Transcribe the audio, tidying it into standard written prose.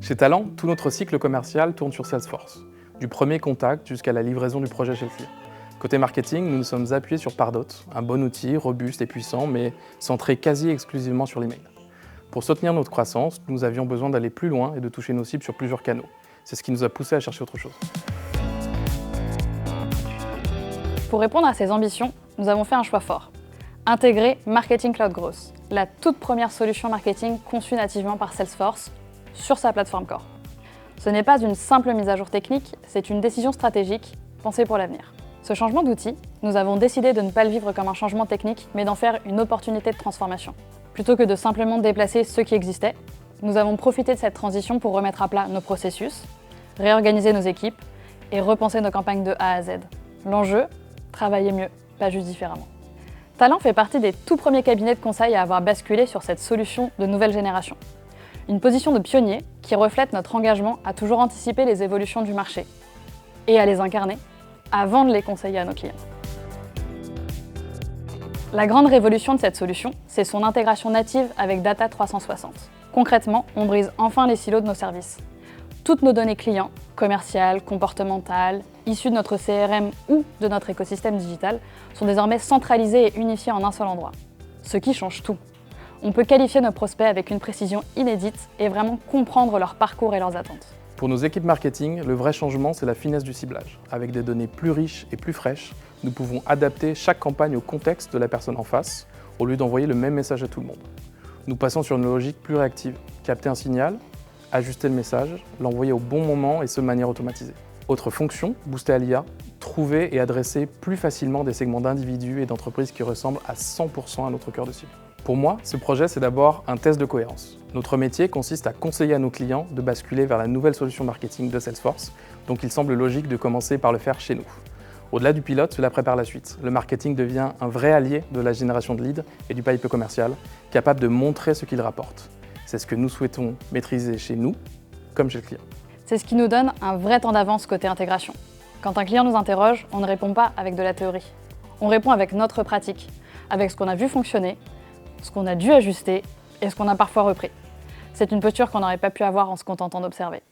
Chez Talent, tout notre cycle commercial tourne sur Salesforce, du premier contact jusqu'à la livraison du projet chez le client. Côté marketing, nous nous sommes appuyés sur Pardot, un bon outil, robuste et puissant, mais centré quasi exclusivement sur l'email. Pour soutenir notre croissance, nous avions besoin d'aller plus loin et de toucher nos cibles sur plusieurs canaux. C'est ce qui nous a poussé à chercher autre chose. Pour répondre à ces ambitions, nous avons fait un choix fort. Intégrer Marketing Cloud Growth, la toute première solution marketing conçue nativement par Salesforce sur sa plateforme Core. Ce n'est pas une simple mise à jour technique, c'est une décision stratégique pensée pour l'avenir. Ce changement d'outil, nous avons décidé de ne pas le vivre comme un changement technique, mais d'en faire une opportunité de transformation. Plutôt que de simplement déplacer ceux qui existaient, nous avons profité de cette transition pour remettre à plat nos processus, réorganiser nos équipes et repenser nos campagnes de A à Z. L'enjeu, travailler mieux, pas juste différemment. Talent fait partie des tout premiers cabinets de conseil à avoir basculé sur cette solution de nouvelle génération. Une position de pionnier qui reflète notre engagement à toujours anticiper les évolutions du marché et à les incarner avant de les conseiller à nos clients. La grande révolution de cette solution, c'est son intégration native avec Data 360. Concrètement, on brise enfin les silos de nos services. Toutes nos données clients, commerciales, comportementales, issues de notre CRM ou de notre écosystème digital, sont désormais centralisées et unifiées en un seul endroit. Ce qui change tout. On peut qualifier nos prospects avec une précision inédite et vraiment comprendre leur parcours et leurs attentes. Pour nos équipes marketing, le vrai changement, c'est la finesse du ciblage. Avec des données plus riches et plus fraîches, nous pouvons adapter chaque campagne au contexte de la personne en face, au lieu d'envoyer le même message à tout le monde. Nous passons sur une logique plus réactive. Capter un signal, ajuster le message, l'envoyer au bon moment et ce de manière automatisée. Autre fonction, booster à l'IA, trouver et adresser plus facilement des segments d'individus et d'entreprises qui ressemblent à 100% à notre cœur de cible. Pour moi, ce projet, c'est d'abord un test de cohérence. Notre métier consiste à conseiller à nos clients de basculer vers la nouvelle solution marketing de Salesforce, donc il semble logique de commencer par le faire chez nous. Au-delà du pilote, cela prépare la suite. Le marketing devient un vrai allié de la génération de leads et du pipe commercial, capable de montrer ce qu'il rapporte. C'est ce que nous souhaitons maîtriser chez nous, comme chez le client. C'est ce qui nous donne un vrai temps d'avance côté intégration. Quand un client nous interroge, on ne répond pas avec de la théorie. On répond avec notre pratique, avec ce qu'on a vu fonctionner, ce qu'on a dû ajuster et ce qu'on a parfois repris. C'est une posture qu'on n'aurait pas pu avoir en se contentant d'observer.